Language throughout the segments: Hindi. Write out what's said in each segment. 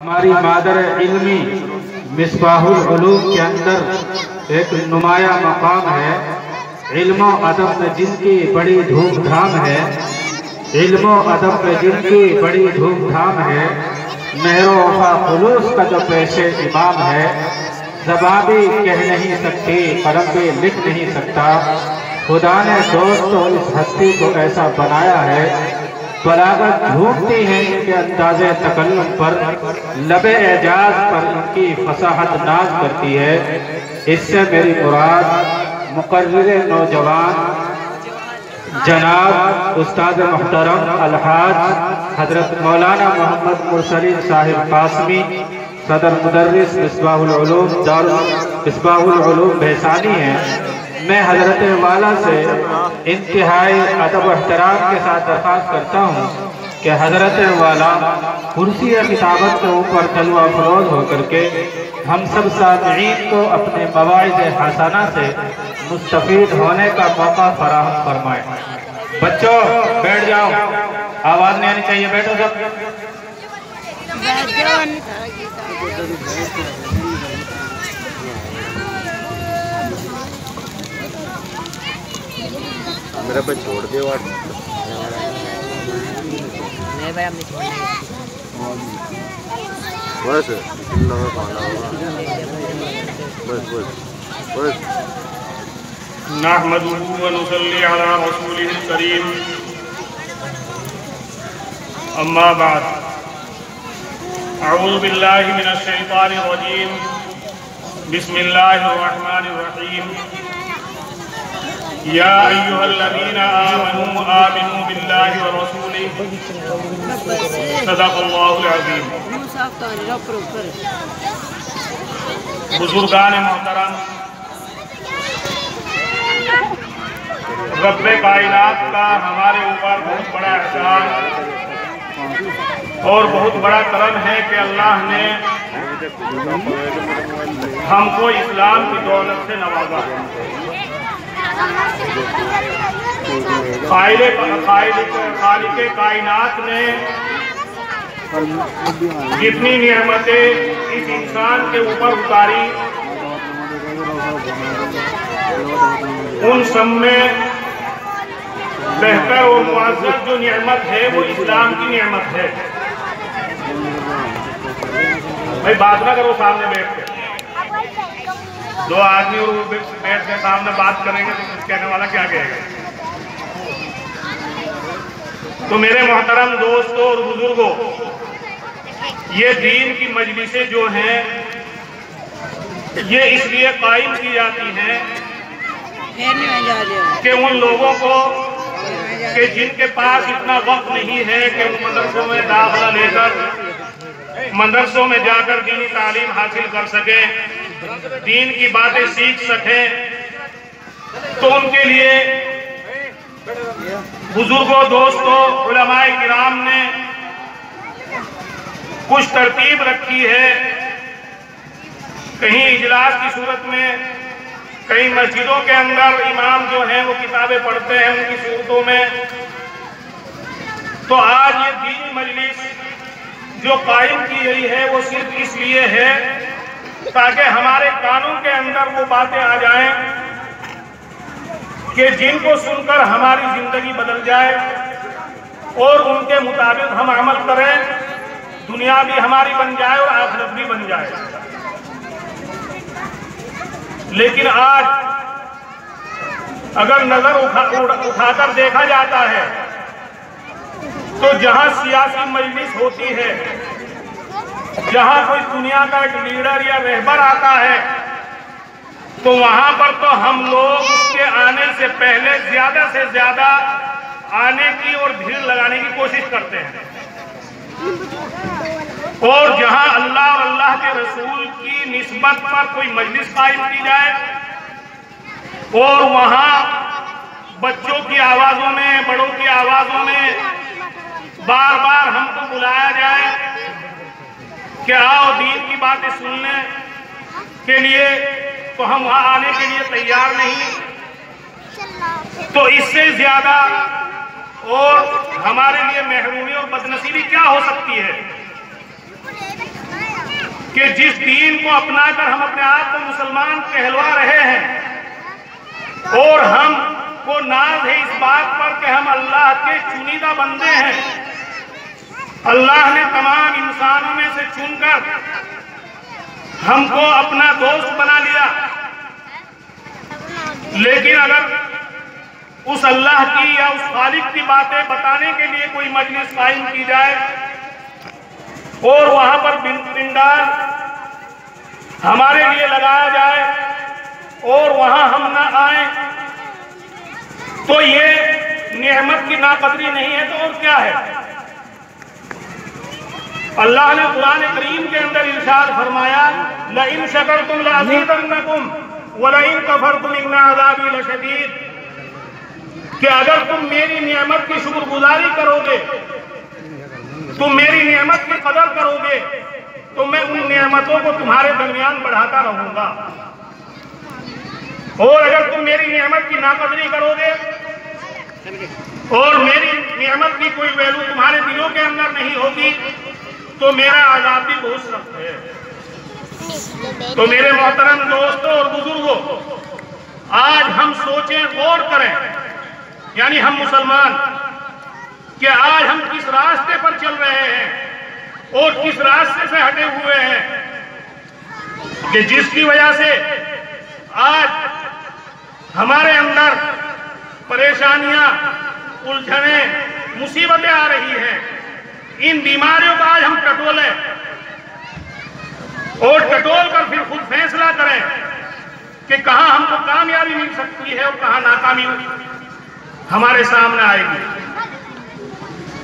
हमारी मादर इल्मी मिसबाहुल उलूम के अंदर एक नुमाया मकाम है। इल्म अदब में जिनकी बड़ी धूमधाम है, इल्म अदब में जिनकी बड़ी धूमधाम है, मेहरो वफा खुलूस का जो पेशे इमाम है। ज़बान भी कह नहीं सकती, कलम भी लिख नहीं सकता, खुदा ने दोस्तों इस हस्ती को ऐसा बनाया है। बलागत झूमती है इनके अंदाज़े तकल्लुम पर, लबे एजाज पर इनकी फसाहत नाज करती है। इससे मेरी मुराद मुकर्रिर नौजवान जनाब उस्ताद मुहतरम अलहाज हजरत मौलाना मोहम्मद मुरसलीन साहिब कासमी सदर मुदर्रिस मिसबाहुल उलूम भैसानी है। मैं हजरत वाला से इंतहाई अदब व एहतराम के साथ दरख्वास्त करता हूँ कि हजरत वाला कुर्सी खिताबत के ऊपर तलवा फरोज होकर के हम सब सामईन को अपने मवाइज़ हसना से मुस्तफ़ीद होने का मौका फराहम फरमाए। बच्चों बैठ जाओ, आवाज़ नहीं आनी चाहिए, बैठो सब। मेरा पे छोड़ दे वाट नहीं भाई, हमने बस लगा खाना बस बस बस। नहमदुहु व नुसल्ली अला रसूलिल करीम, अम्मा बाद। अऊज़ु बिल्लाहि मिनश शैतानिर रजीम, बिस्मिल्लाहिर रहमानिर रहीम। या अय्युहल्लज़ीना आमनू आमिनू बिल्लाहि व रसूलिहि, सदक़ल्लाहुल अज़ीम। बुजुर्गान मोहतरम, रब्बे कायनात का हमारे ऊपर बहुत बड़ा एहसान और बहुत बड़ा करम है कि अल्लाह ने हमको इस्लाम की दौलत से नवाजा। खालिक़े कायनात ने जितनी नेमतें इस इंसान के ऊपर उतारी, उन सब में बेहतर और मुअज़्ज़ज़ जो नेमत है वो इस्लाम की नेमत है। भाई बात ना करो सामने बैठ के, दो आदमी और बैठ के सामने बात करेंगे तो कुछ कहने वाला क्या कहेगा। तो मेरे मोहतरम दोस्तों और बुजुर्गों, ये दीन की मजलिसें जो हैं ये इसलिए कायम की जाती हैं कि उन लोगों को कि जिनके पास इतना वक्त नहीं है कि वो मदरसों में दाखिला लेकर मदरसों में जाकर दीनी तालीम हासिल कर सके, दीन की बातें सीख सके, तो उनके लिए बुजुर्गों दोस्तों उलमाए किराम ने कुछ तरतीब रखी है। कहीं इजलास की सूरत में, कई मस्जिदों के अंदर इमाम जो हैं वो किताबें पढ़ते हैं उनकी सूरतों में। तो आज ये दीनी मजलिस जो कायम की गई है वो सिर्फ इसलिए है ताकि हमारे कानून के अंदर वो बातें आ जाएं कि जिनको सुनकर हमारी जिंदगी बदल जाए और उनके मुताबिक हम अमल करें, दुनिया भी हमारी बन जाए और आखिरत भी बन जाए। लेकिन आज अगर नजर उठाकर देखा जाता है तो जहां सियासी मजलिस होती है, जहां कोई दुनिया का एक लीडर या रहबर आता है, तो वहां पर तो हम लोग उसके आने से पहले ज्यादा से ज्यादा आने की और भीड़ लगाने की कोशिश करते हैं। और जहां अल्लाह और अल्लाह के रसूल की निस्बत पर कोई मजलिस कायम की जाए और वहां बच्चों की आवाजों में, बड़ों की आवाजों में बार बार हमको बुलाया जाए कि आओ दीन की बातें सुनने के लिए, तो हम वहां आने के लिए तैयार नहीं। तो इससे ज्यादा और हमारे लिए महरूमी और बदनसीबी क्या हो सकती है। कि जिस दीन को अपनाकर हम अपने आप को मुसलमान कहलवा रहे हैं और हम को नाज है इस बात पर कि हम अल्लाह के चुनीदा बंदे हैं। अल्लाह ने तमाम इंसानों में से चुनकर हमको अपना दोस्त बना लिया, लेकिन अगर उस अल्लाह की या उस खालिक की बातें बताने के लिए कोई मजलिस कायम की जाए और वहां पर पिंडाल हमारे लिए लगाया जाए और वहां हम ना आए, तो ये नेमत की नाकदरी नहीं है तो और क्या है। अल्लाह ने कुरान करीम के अंदर इरशाद फरमाया, लइन शकरतुम लअज़ीदन्नकुम व लइन कफरतुम इन्न अज़ाबी लशदीद, कि अगर तुम मेरी नेमत की शुक्रगुजारी करोगे, तुम मेरी नेमत की कदर करोगे, तो मैं उन नेमतों को तुम्हारे दरमियान बढ़ाता रहूंगा, और अगर तुम मेरी नेमत की नाकदरी करोगे और मेरी नेमत की कोई वैल्यू तुम्हारे दिलों के अंदर नहीं होगी, तो मेरा अज़ाब भी बहुत सख्त है। तो मेरे मोहतरम दोस्तों और बुजुर्गों, आज हम सोचें, गौर करें, यानी हम मुसलमान, कि आज हम किस रास्ते पर चल रहे हैं और किस रास्ते से हटे हुए हैं, कि जिसकी वजह से आज हमारे अंदर परेशानियां, उलझने, मुसीबतें आ रही हैं। इन बीमारियों को आज हम टटोलें और टटोल कर फिर खुद फैसला करें कि कहां हमको कामयाबी मिल सकती है और कहां नाकामी हमारे सामने आएगी।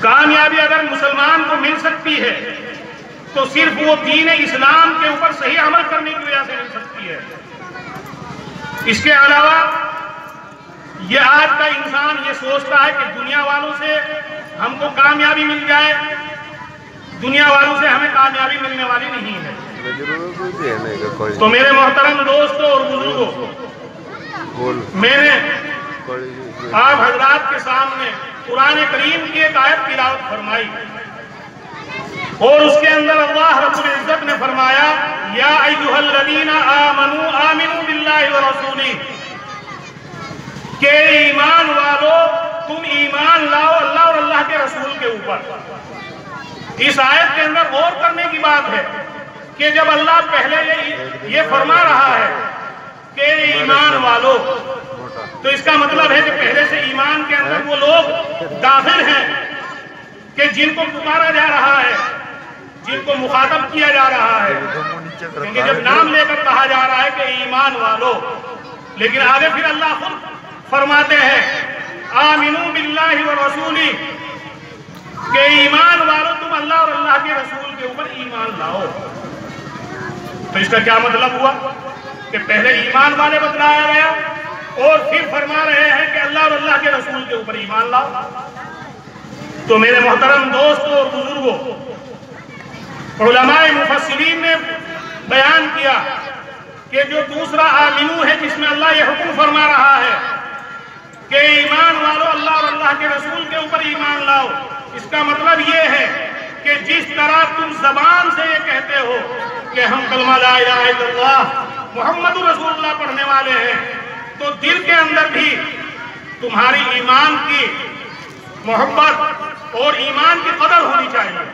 कामयाबी अगर मुसलमान को मिल सकती है तो सिर्फ वो दीन इस्लाम के ऊपर सही अमल करने की वजह से मिल सकती है। इसके अलावा ये आज का इंसान ये सोचता है कि दुनिया वालों से हमको कामयाबी मिल जाए, दुनिया वालों से हमें कामयाबी मिलने वाली नहीं है। तो मेरे मोहतरम दोस्तों और बुजुर्गों, मैंने आप हजरात के सामने कुरान करीम की एक आयत तिलावत फरमाई और उसके अंदर अल्लाह रब्बुल इज्जत ने फरमाया, या अय्युहल्लज़ीना आमनू आमिनू बिल्लाहि व रसूलिही, के ईमान वालों तुम ईमान लाओ अल्लाह और अल्लाह के रसूल के ऊपर। इस आयत के अंदर गौर करने की बात है कि जब अल्लाह पहले ये फरमा रहा है कि ईमान वालों, तो इसका मतलब है कि पहले से ईमान के अंदर वो लोग दाखिल हैं कि जिनको पुकारा जा रहा है, जिनको मुखातब किया जा रहा है। क्योंकि जब नाम लेकर कहा जा रहा है कि ईमान वालों, लेकिन आगे फिर अल्लाह खुद फरमाते हैं आमिनू बिल्लाहि व रसूली, के ईमान वालों तुम अल्लाह और अल्लाह के रसूल के ऊपर ईमान लाओ। तो इसका क्या मतलब हुआ कि पहले ईमान वाले बतलाया गया और फिर फरमा रहे हैं कि अल्लाह और अल्लाह के रसूल के ऊपर ईमान लाओ। तो मेरे मोहतरम दोस्तों और बुजुर्गों, उलमाए मुफस्सिरीन ने बयान किया कि जो दूसरा आमिनू है जिसमें अल्लाह ये हुक्म फरमा रहा है कि ईमान वालों अल्लाह और अल्लाह के रसूल के ऊपर ईमान लाओ, इसका मतलब ये है कि जिस तरह तुम जबान से ये कहते हो कि हम कलमा ला इलाहा इल्लल्लाह मुहम्मदुर रसूलुल्लाह पढ़ने वाले हैं, तो दिल के अंदर भी तुम्हारी ईमान की मोहब्बत और ईमान की कदर होनी चाहिए।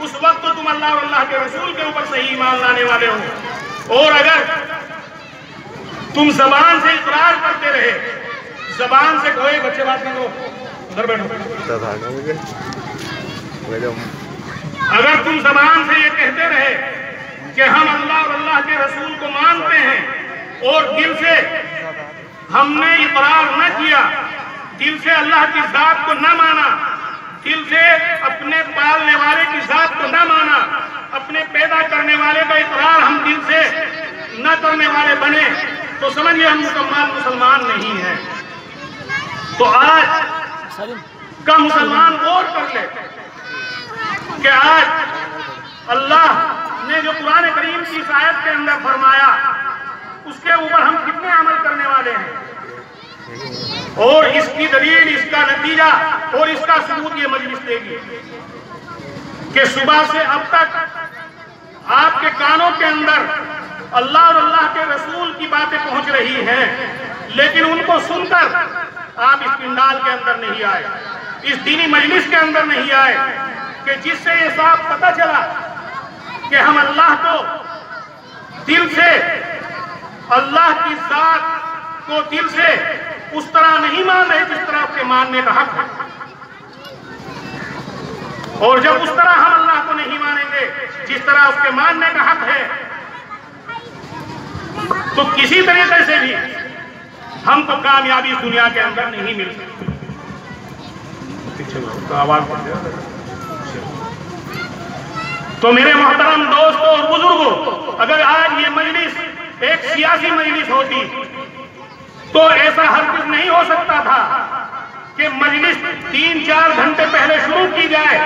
उस वक्त तो तुम अल्लाह और अल्लाह के रसूल के ऊपर सही ईमान लाने वाले हो। और अगर तुम जबान से इकरार करते रहे, जबान से कोई बच्चे बात नहीं करो, उधर बैठो, अगर तुम जबान से ये कहते रहे कि हम अल्लाह और अल्लाह के रसूल को मानते हैं और दिल से हमने इकरार न किया, दिल से अल्लाह की जात को न माना, दिल से अपने पालने वाले की जात को न माना, अपने पैदा करने वाले का इकरार हम दिल से न करने वाले बने, तो समझिए हम मुसलमान नहीं हैं। तो आज का मुसलमान गौर कर ले कि आज अल्लाह ने जो कुरान करीम की इस आयत के अंदर फरमाया उसके ऊपर हम कितने अमल करने वाले हैं, और इसकी दलील, इसका नतीजा और इसका सबूत ये मजलिस देगी कि सुबह से अब तक आपके कानों के अंदर अल्लाह और अल्लाह के रसूल की बातें पहुंच रही हैं, लेकिन उनको सुनकर आप इस पिंडाल के अंदर नहीं आए, इस दीनी मजलिस के अंदर नहीं आए, कि जिससे ये साफ पता चला कि हम अल्लाह को दिल से, अल्लाह की जात को दिल से उस तरह नहीं मान रहे जिस तरह उसके मानने का हक है। और जब उस तरह हम अल्लाह को नहीं मानेंगे जिस तरह उसके मानने का हक है, तो किसी तरीके से भी हमको कामयाबी इस दुनिया के अंदर नहीं मिल सकती। तो मेरे मोहतरम दोस्तों और बुजुर्गों, अगर आज ये मजलिस एक सियासी मजलिस होती तो ऐसा हरगिज़ नहीं हो सकता था कि मजलिस 3-4 घंटे पहले शुरू की जाए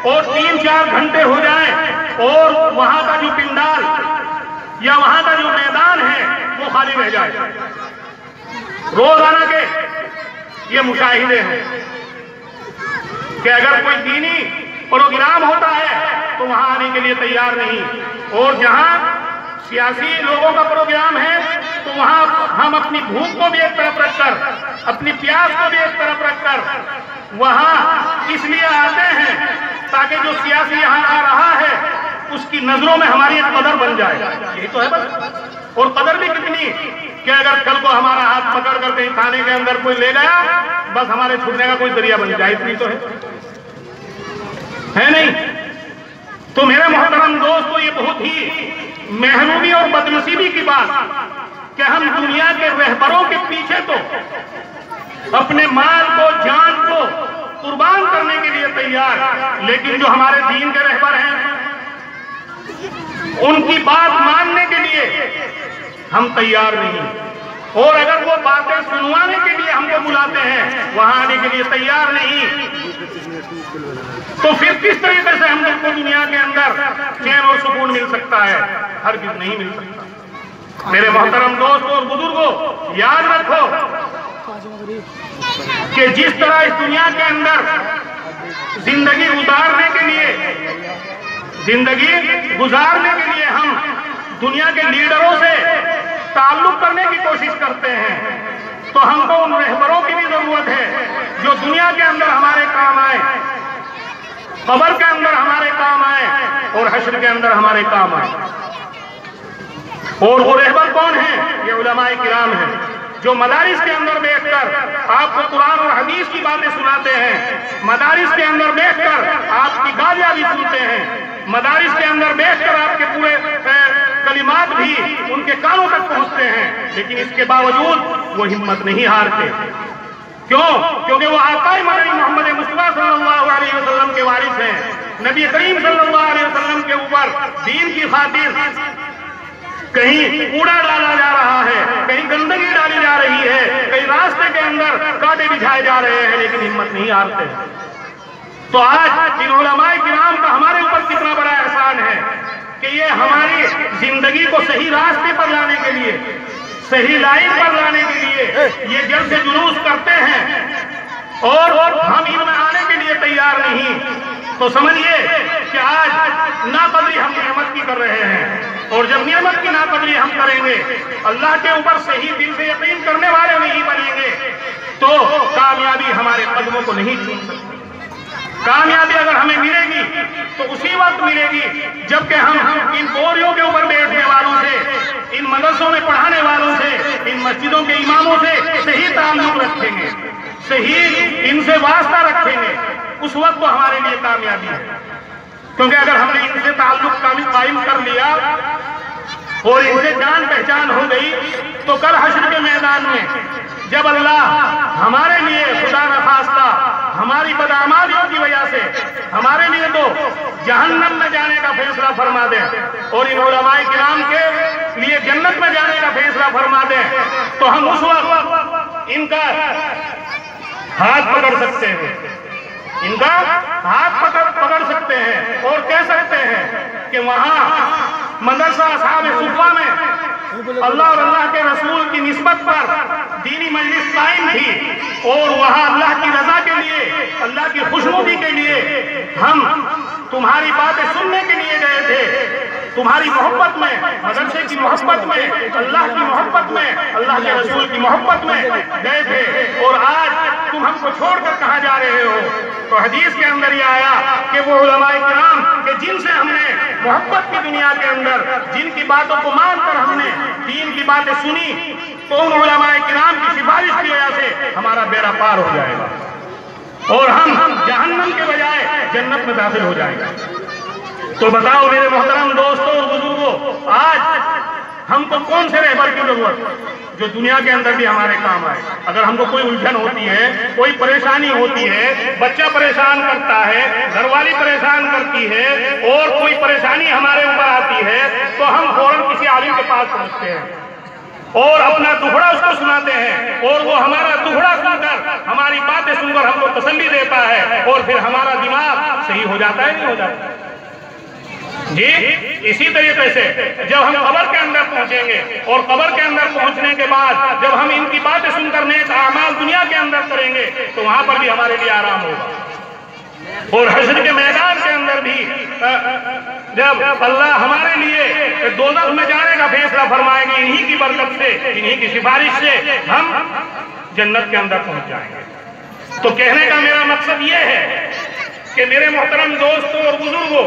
और 3-4 घंटे हो जाए और वहां का जो पिंडाल या वहां का जो मैदान है वो खाली रह जाए। रोजाना के ये मुशाहिदे हैं कि अगर कोई दीनी प्रोग्राम होता है तो वहां आने के लिए तैयार नहीं, और जहां सियासी लोगों का प्रोग्राम है तो वहां हम अपनी भूख को भी एक तरफ रखकर, अपनी प्यास को भी एक तरफ रखकर वहां इसलिए आते हैं ताकि जो सियासी यहां आ रहा है उसकी नजरों में हमारी एक कदर बन जाए। यही तो है बस। और कदर भी कितनी कि अगर कल को हमारा हाथ पकड़ कर कहीं थाने के अंदर कोई ले गया, बस हमारे छूटने का कोई जरिया बन जाए, इतनी तो है नहीं। तो मेरे मोहतरम दोस्तों, ये बहुत ही महरूमी और बदनसीबी की बात कि हम दुनिया के रहबरों के पीछे तो अपने माल को, जान को कुर्बान करने के लिए तैयार, लेकिन जो हमारे दीन के रहबर हैं उनकी बात मानने के लिए हम तैयार नहीं, और अगर वो बातें सुनवाने के लिए हमको बुलाते हैं वहां आने के लिए तैयार नहीं, तो फिर किस तरीके से हम लोग को दुनिया के अंदर चैन और सुकून मिल सकता है? हरगिज़ नहीं मिल सकता। मेरे मोहतरम दोस्तों और बुजुर्गों, याद रखो कि जिस तरह इस दुनिया के अंदर जिंदगी गुजारने के लिए हम दुनिया के लीडरों से ताल्लुक करने की कोशिश करते हैं, तो हमको उन रहबरों की भी जरूरत है जो दुनिया के अंदर हमारे काम आए, कब्र के अंदर हमारे काम आए और हश्र के अंदर हमारे काम आए। और वो रहबर कौन है? ये उलमाए किराम हैं जो मदारिस के अंदर बैठकर आपको कुरान और हदीस की बातें सुनाते हैं, मदारिस के अंदर बैठकर आपकी गालियां भी सुनते हैं, मदारिस के अंदर बैठकर आपके पूरे कलिमात भी उनके कानों तक पहुंचते हैं, लेकिन इसके बावजूद वो हिम्मत नहीं हारते। क्यों? क्योंकि वो आकाए मदनी मोहम्मद मुस्तफा सल्लल्लाहु अलैहि वसल्लम के वारिस हैं। नबी करीम सल्लल्लाहु अलैहि वसल्लम के ऊपर दीन की खातिर कहीं कूड़ा डाला जा रहा है, कहीं गंदगी डाली जा रही है, कहीं रास्ते के अंदर कांटे बिछाए जा रहे हैं, लेकिन हिम्मत नहीं हारते। तो आज इन उलमाए किराम का हमारे ऊपर कितना बड़ा एहसान है कि ये हमारी जिंदगी को सही रास्ते पर लाने के लिए, सही लाइन पर लाने के लिए ये जड़ से जुलूस करते हैं और हम इनमें आने के लिए तैयार नहीं। तो समझिए कि आज नाकदरी हम नेमत की कर रहे हैं, और जब नेमत की नाकदरी हम करेंगे, अल्लाह के ऊपर सही दिल से यकीन करने वाले नहीं बनेंगे, तो कामयाबी हमारे कदमों को नहीं छू सकती। कामयाबी अगर हमें मिलेगी तो उसी वक्त मिलेगी जबकि हम इन बोरियों के ऊपर बैठने वालों से, इन मदरसों में पढ़ाने वालों से, इन मस्जिदों के इमामों से सही ताल्लुक रखेंगे, सही इनसे वास्ता रखेंगे, उस वक्त तो हमारे लिए कामयाबी है। क्योंकि अगर हमने इनसे ताल्लुक कायम कर लिया और इनसे जान पहचान हो गई, तो कल हश्र के मैदान में जब अल्लाह हमारे लिए खुदा न खास्ता हमारी बदआमालियों की वजह से हमारे लिए तो जहन्नम में जाने का फैसला फरमा दे और इन उलमाए किराम के लिए जन्नत में जाने का फैसला फरमा दे, तो हम उस वक्त इनका हाथ पकड़ सकते हैं, इनका हाथ पकड़ सकते हैं और कह सकते हैं कि वहां मदरसा असहाब सुफ़ा में अल्लाह और अल्लाह के रसूल की निस्बत पर दीनी मजलिस कायम थी और वहां अल्लाह की रजा के लिए, अल्लाह की खुशनुदी के लिए हम तुम्हारी बातें सुनने के लिए गए थे, तुम्हारी मोहब्बत में, मदरसे की मोहब्बत में, अल्लाह की मोहब्बत में, अल्लाह के रसूल की मोहब्बत में गए थे, और आज तुम हमको छोड़कर कहाँ जा रहे हो। तो हदीस के अंदर ये आया कि वो उलमाए किराम कि जिनसे हमने मोहब्बत की दुनिया के अंदर, जिनकी बातों को मानकर हमने दीन की बातें सुनी, तो उन उलमाए किराम की सिफारिश की वजह से हमारा बेड़ा पार हो जाएगा और हम जहन्नम के बजाय जन्नत में दाखिल हो जाएंगे। तो बताओ मेरे मोहतरम दोस्तों और बुजुर्गों, आज हमको कौन से रहबर की जरूरत जो दुनिया के अंदर भी हमारे काम आए। अगर हमको कोई उलझन होती है, कोई परेशानी होती है, बच्चा परेशान करता है, घरवाली परेशान करती है, और कोई परेशानी हमारे ऊपर आती है, तो हम फौरन किसी आलिम के पास पहुंचते हैं और अपना दुखड़ा उसको सुनाते हैं, और वो हमारा दुखड़ा सुनकर, हमारी बातें सुनकर हमको तसल्ली देता है, और फिर हमारा दिमाग सही हो जाता है, नहीं हो जाता जी। इसी तरीके से जब हम कब्र के अंदर पहुंचेंगे, और कब्र के अंदर पहुंचने के बाद जब हम इनकी बातें सुनकर नेक आमाल दुनिया के अंदर करेंगे, तो वहां पर भी हमारे लिए आराम होगा। और हश्र के मैदान के अंदर भी जब अल्लाह हमारे लिए दोज़ख में जाने का फैसला फरमाएंगे, इन्हीं की बरकत से, इन्हीं की सिफारिश से हम जन्नत के अंदर पहुंच जाएंगे। तो कहने का मेरा मकसद ये है कि मेरे मोहतरम दोस्तों और बुजुर्गों,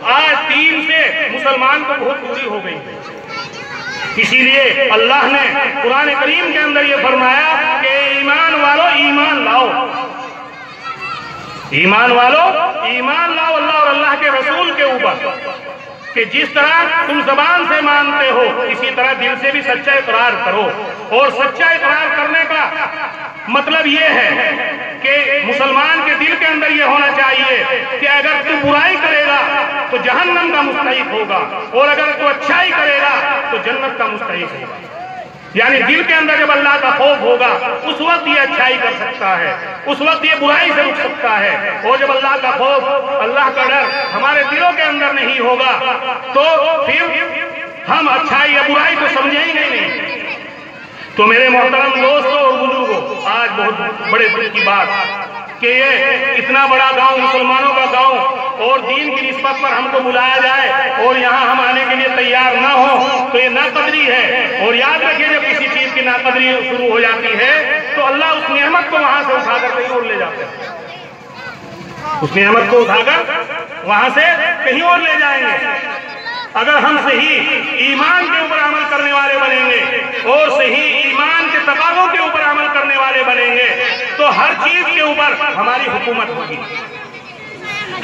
आज दीन से मुसलमान को बहुत दूरी हो गई है। इसीलिए अल्लाह ने कुरान करीम के अंदर ये फरमाया कि ईमान वालों ईमान लाओ, ईमान वालों ईमान लाओ अल्लाह और अल्लाह के रसूल के ऊपर, कि जिस तरह तुम जबान से मानते हो इसी तरह दिल से भी सच्चा इकरार करो। और सच्चा इकरार करने का मतलब ये है कि मुसलमान के दिल के अंदर ये होना चाहिए कि अगर तू बुराई करेगा तो जहन्नम का मुस्तहिक होगा, और अगर तू अच्छाई करेगा तो जन्नत का मुस्तहिक होगा। यानी दिल के अंदर जब अल्लाह का खौफ होगा, उस वक्त ये अच्छाई कर सकता है, उस वक्त ये बुराई से रुक सकता है। और जब अल्लाह का खौफ, अल्लाह का डर हमारे दिलों के अंदर नहीं होगा, तो फिर हम अच्छाई या बुराई को समझेंगे ही नहीं। तो मेरे मोहतरम दोस्तों और बुजुर्गों, आज बहुत बड़े दुख की बात कि ये इतना बड़ा गांव, मुसलमानों का गांव, और दीन की निस्बत पर हमको बुलाया जाए और यहाँ हम आने के लिए तैयार ना हो, तो ये नाकदरी है। और याद रखिए, जब किसी चीज की नाकदरी शुरू हो जाती है तो अल्लाह उस नेमत को वहां से उठाकर कहीं और ले जाते हैं, उस नेमत को उठाकर वहां से कहीं और ले जाएंगे। अगर हम सही ईमान के ऊपर अमल करने वाले बनेंगे और सही ईमान के तकाज़ों के ऊपर अमल करने वाले बनेंगे, तो हर चीज के ऊपर हमारी हुकूमत होगी।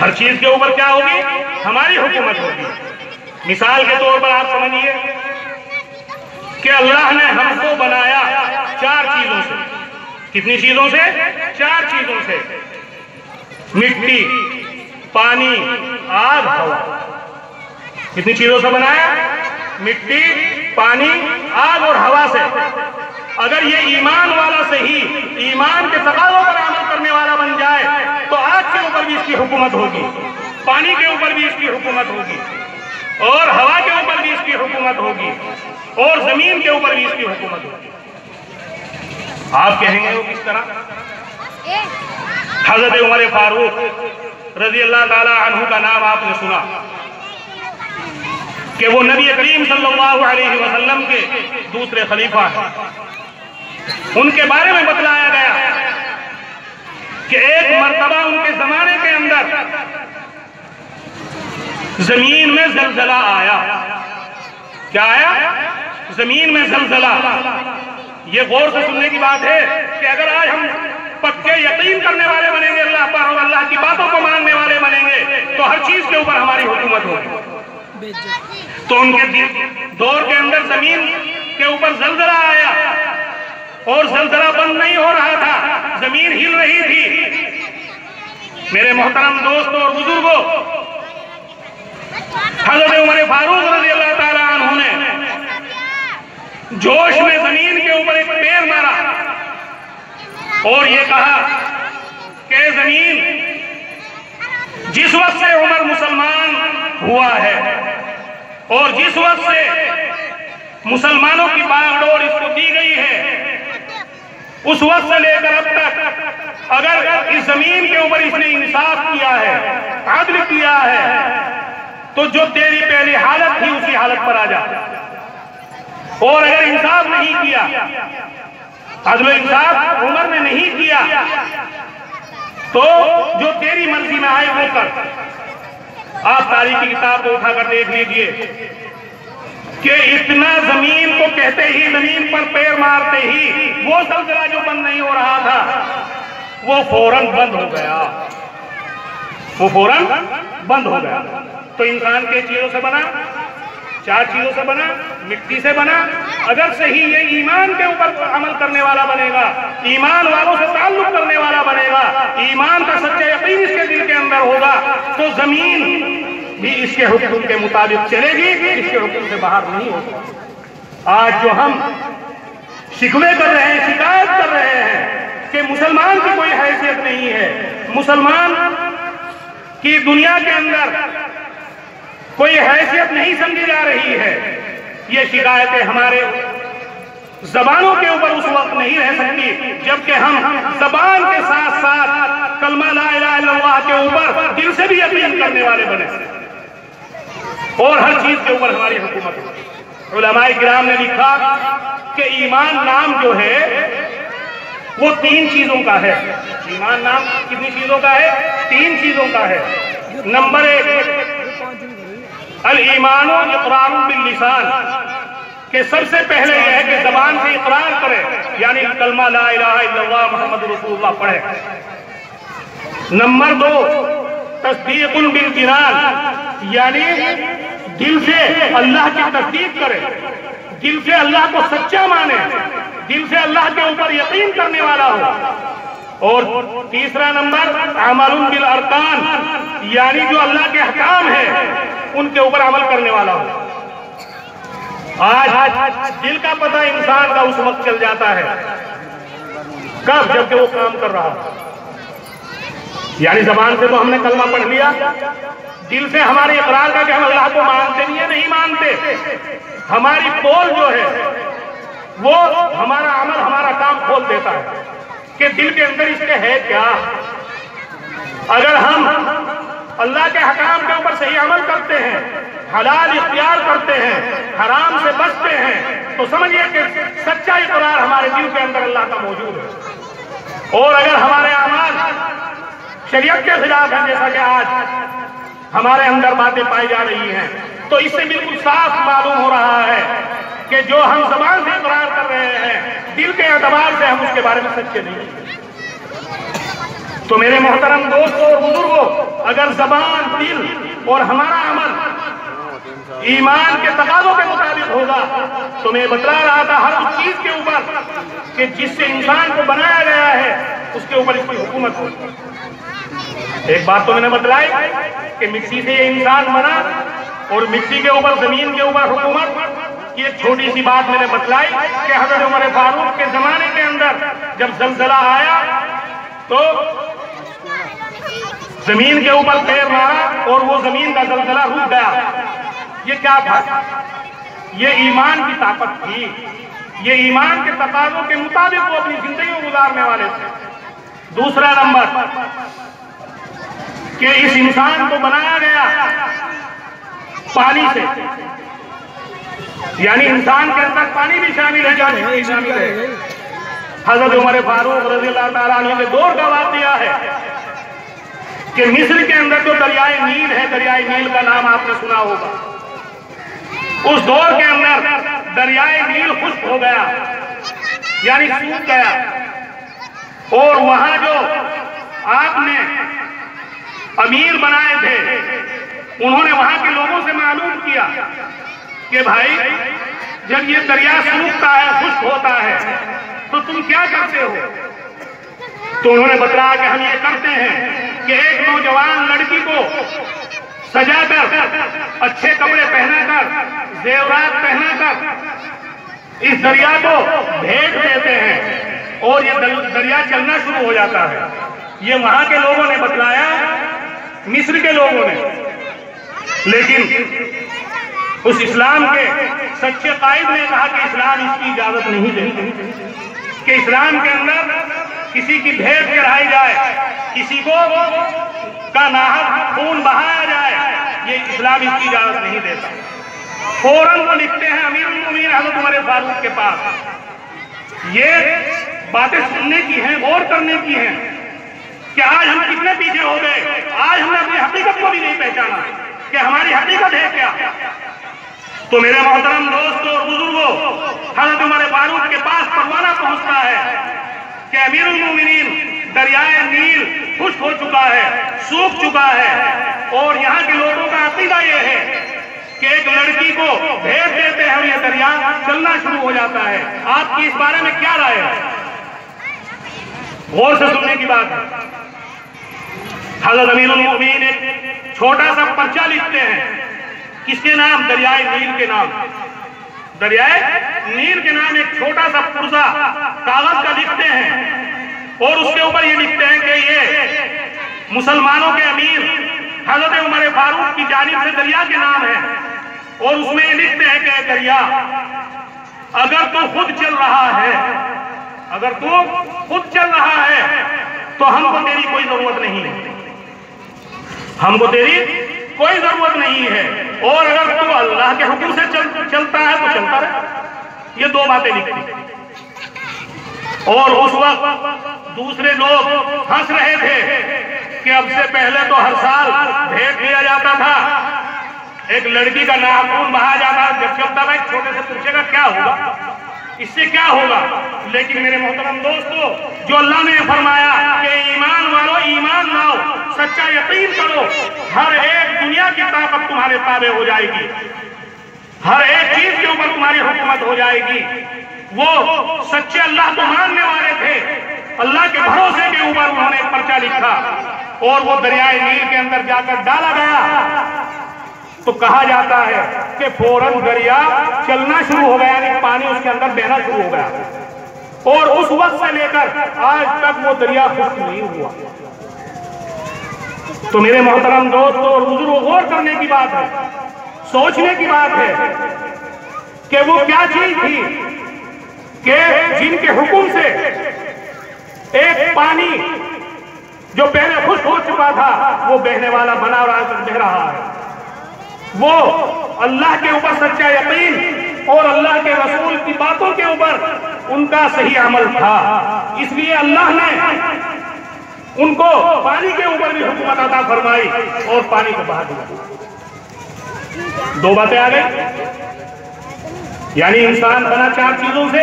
हर चीज के ऊपर क्या होगी? हमारी हुकूमत होगी। मिसाल के तौर पर आप समझिए कि अल्लाह ने हमको बनाया 4 चीजों से। कितनी चीजों से? 4 चीजों से। मिट्टी, पानी, आग, हवा। कितनी चीजों से बनाया? मिट्टी, पानी, आग और हवा से। अगर ये ईमान वाला सही ईमान के तकाज़ों पर अमल करने वाला बन जाए, तो आग के ऊपर भी इसकी हुकूमत होगी, पानी के ऊपर भी इसकी हुकूमत होगी, और हवा के ऊपर भी इसकी हुकूमत होगी, और जमीन के ऊपर भी इसकी हुकूमत होगी। आप कहेंगे वो किस तरह? हजरत उमर फारूक रजी अल्लाह ताला अन्हु का नाम आपने सुना कि वो नबी करीम सल्लल्लाहु अलैहि वसल्लम के दूसरे खलीफा हैं। उनके बारे में बतलाया गया कि एक मर्तबा उनके जमाने के अंदर जमीन में जलजला आया। क्या आया? जमीन में जलजला। ये गौर से सुनने की बात है कि अगर आज हम पक्के यकीन करने वाले बनेंगे, अल्लाह पर और अल्लाह की बातों को मानने वाले बनेंगे, तो हर चीज के ऊपर हमारी हुकूमत होगी। तो उनके दौर के अंदर जमीन के ऊपर जलजला आया, और जलजला बंद नहीं हो रहा था, जमीन हिल रही थी। मेरे मोहतरम दोस्तों और बुजुर्गों, हज़रत उमर फारूक रज़ी अल्लाह ताला अन्हु ने जोश में जमीन के ऊपर एक पैर मारा और ये कहा कि जमीन, जिस वक्त से उमर मुसलमान हुआ है और जिस वक्त से मुसलमानों की बागडोर इसको दी गई है, उस वक्त से लेकर अब तक अगर इस जमीन के ऊपर इसने इंसाफ किया है, आदल किया है, तो जो तेरी पहली हालत थी हालत पर आ जा। और अगर इंसाफ नहीं किया, अदल इंसाफ उमर ने नहीं किया, तो जो तेरी मर्जी में आए वो कर। आप तारीख की किताब को उठाकर देख लीजिए कि इतना जमीन को कहते ही, जमीन पर पैर मारते ही वो सिलसिला जो बंद नहीं हो रहा था वो फौरन बंद हो गया, वो फौरन बंद हो गया। तो इंसान के चीजों से बना, 4 चीजों से बना, मिट्टी से बना। अगर सही ये ईमान के ऊपर अमल करने वाला बनेगा, ईमान वालों से ताल्लुक करने वाला बनेगा, ईमान का सच्चा यकीन इसके दिल के अंदर होगा, तो जमीन भी इसके हुक्म के मुताबिक चलेगी, इसके हुक्म से बाहर नहीं होगा। आज जो हम शिकवे कर रहे हैं, शिकायत कर रहे हैं कि मुसलमान की कोई हैसियत नहीं है, मुसलमान की दुनिया के अंदर कोई हैसियत नहीं समझी जा रही है, ये शिकायतें हमारे जबानों के ऊपर उस वक्त नहीं रह सकती जबकि हम जबान के साथ साथ कलमा ला इलाहा इल्लल्लाह के ऊपर दिल से भी यकीन करने वाले बने और हर चीज के ऊपर हमारी हुकूमत है। उलमाए किराम ने लिखा कि ईमान नाम जो है वो 3 चीजों का है। ईमान नाम कितनी चीजों का है? 3 चीजों का है। नंबर 1 अल ईमानो इक़रार बिल लिसान, कि सबसे पहले यह है कि जबान से इकरार करे, यानी कलमा ला इलाहा इल्लल्लाह मुहम्मद रसूलुल्लाह पढ़े। नंबर 2 तस्दीक़ुन बिल जिनान, यानी दिल से अल्लाह की तस्दीक करे, दिल से अल्लाह को सच्चा माने, दिल से अल्लाह के ऊपर यकीन करने वाला हो। और तीसरा नंबर अमलुन बिल अरकान, यानी जो अल्लाह के हकाम है उनके ऊपर अमल करने वाला हो। आज दिल का पता इंसान का उस वक्त चल जाता है कब? जबकि वो काम कर रहा हो। यानी जबान से तो हमने कलमा पढ़ लिया, दिल से हमारे इकरार का कि हम अल्लाह को मानते नहीं है, नहीं मानते। हमारी बोल जो है वो हमारा अमल, हमारा काम खोल देता है कि दिल के अंदर इसके है क्या। अगर हम अल्लाह के हकाम के ऊपर सही अमल करते हैं, हलाल इख्तियार करते हैं, हराम से बचते हैं, तो समझिए कि सच्चा इकरार हमारे दिल के अंदर अल्लाह का मौजूद है। और अगर हमारे अमाल शरीयत के खिलाफ है, जैसा कि आज हमारे अंदर बातें पाई जा रही हैं, तो इससे बिल्कुल साफ मालूम हो रहा है कि जो हम ज़बान से इकरार कर रहे हैं, दिल के एतबार से हम उसके बारे में सच्चे नहीं। तो मेरे मोहतरम दोस्तों और बुजुर्गों, अगर जबान, दिल और हमारा अमल ईमान के तकाज़ों के मुताबिक होगा, तो मैं बतला रहा था हर उस चीज के ऊपर कि जिससे इंसान को बनाया गया है उसके ऊपर इसकी हुकूमत हो। एक बात तो मैंने बतलाई कि मिट्टी से ये इंसान बना और मिट्टी के ऊपर, जमीन के ऊपर हुकूमत। ये छोटी सी बात मैंने बतलाई कि हज़रत उमर फारूक के जमाने के अंदर जब जलजला आया तो जमीन के ऊपर पैर मारा और वो जमीन का जलजला रुक गया। ये क्या था? ये ईमान की ताकत थी, ये ईमान के तकाज़ों के मुताबिक वो अपनी जिंदगी गुजारने वाले थे। दूसरा नंबर कि इस इंसान को बनाया गया पानी से, यानी इंसान के अंदर पानी भी शामिल है, जान शामिल है। हज़रत उमर फारूक रज़ियल्लाहु ताला अन्हु के दौर का वाक़या है कि मिस्र के अंदर जो दरियाए नील है, दरियाए नील का नाम आपने सुना होगा। उस दौर के अंदर दरियाए नील खुश्क हो गया, यानी सूख गया। और वहां जो आपने अमीर बनाए थे, उन्होंने वहां के लोगों से मालूम किया कि भाई जब ये दरिया सूखता है, खुश्क होता है, तो तुम क्या करते हो? तो उन्होंने बताया कि हम ये करते हैं कि एक नौजवान लड़की को सजाकर, अच्छे कपड़े पहनाकर, जेवरात पहनाकर इस दरिया को भेंट देते हैं और ये दरिया चलना शुरू हो जाता है। ये वहां के लोगों ने बतलाया, मिस्र के लोगों ने। लेकिन उस इस्लाम के सच्चे कायद ने कहा कि इस्लाम इसकी इजाजत नहीं देती कि इस्लाम के अंदर किसी की भेंट चढ़ाई जाए, किसी को का नाहक खून बहाया जाए, ये इस्लाम इसकी इजाजत नहीं देता। फौरन वो लिखते हैं अमीरुल मोमिनीन हज़रत उमर फारूक के पास। ये बातें सुनने की हैं, गौर करने की हैं कि आज हम कितने पीछे हो गए। आज हमने अपनी हकीकत को भी नहीं पहचाना कि हमारी हकीकत है क्या। तो मेरे मोहतरम दोस्तों और बुजुर्गों, हज़रत उमर फारूक के पास परवाना पहुंचता है कि अमीरुल मोमिनीन दरियाए नील खुश्क हो चुका है, सूख चुका है, और यहाँ के लोगों का अकीदा ये है कि एक लड़की को भेज देते हैं और ये दरिया चलना शुरू हो जाता है। आपकी इस बारे में क्या राय है? गौर से सुनने की बात है। हज़रत अमीरुल मोमिनीन एक छोटा सा पर्चा लिखते हैं, किसके नाम? दरियाए नील के नाम। दरियाए नील के नाम एक छोटा सा पुर्जा कागज का लिखते हैं, और उसके ऊपर ये लिखते हैं कि ये मुसलमानों के अमीर हज़रत उमर फारूक की जानिब से दरिया के नाम है। और उसमें लिखते हैं कि दरिया, अगर तू खुद चल रहा है, अगर तू खुद चल रहा है तो हमको तेरी कोई जरूरत नहीं है, हमको तेरी कोई जरूरत नहीं है, और अगर तू अल्लाह के हुक्म से चलता है तो चलता रहे। ये दो बातें लिखी। और उस वक्त दूसरे लोग हंस रहे थे कि अब से पहले तो हर साल भेंट दिया जाता था, एक लड़की का नाखून बहा जाता, जब चलता था एक छोटे से पूछेगा क्या होगा, इससे क्या होगा। लेकिन मेरे मोहतरम दोस्तों, जो अल्लाह ने फरमाया कि ईमान वालों ईमान लाओ, सच्चा यकीन करो, हर एक दुनिया की ताकत तुम्हारे ताबे हो जाएगी, हर एक चीज के ऊपर तुम्हारी हुकूमत हो जाएगी। वो सच्चे अल्लाह को मानने वाले थे, अल्लाह के भरोसे के ऊपर उन्होंने एक पर्चा लिखा और वो दरियाए नील के अंदर जाकर डाला गया। तो कहा जाता है कि फौरन दरिया चलना शुरू हो गया, यानी पानी उसके अंदर बहना शुरू हो गया, और उस वक्त से लेकर आज तक वो दरिया खुश्क नहीं हुआ। तो मेरे मोहतरम दोस्तों और बुजुर्गों, गौर करने की बात है, सोचने की बात है कि वो क्या चीज थी कि जिनके हुक्म से एक पानी जो पहले खुश्क हो चुका था वो बहने वाला बना बह रहा है। वो अल्लाह के ऊपर सच्चा यकीन और अल्लाह के रसूल की बातों के ऊपर उनका सही अमल था, इसलिए अल्लाह ने उनको पानी के ऊपर भी हुकूमत अता फरमाई और पानी को बहा दिया। दो बातें आ गई, यानी इंसान बना चार चीजों से,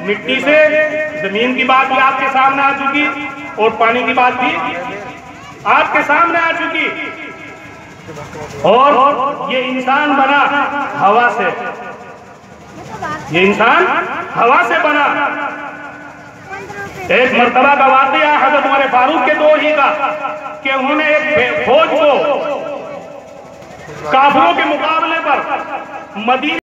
मिट्टी से, जमीन की बात भी आपके सामने आ चुकी और पानी की बात भी आपके सामने आ चुकी, और ये इंसान बना हवा से, ये इंसान हवा से बना। एक मर्तबा का वाक़या हज़रत उमर फारूक के दौर ही का कि उन्होंने एक फौज को काफिरों के मुकाबले पर मदीना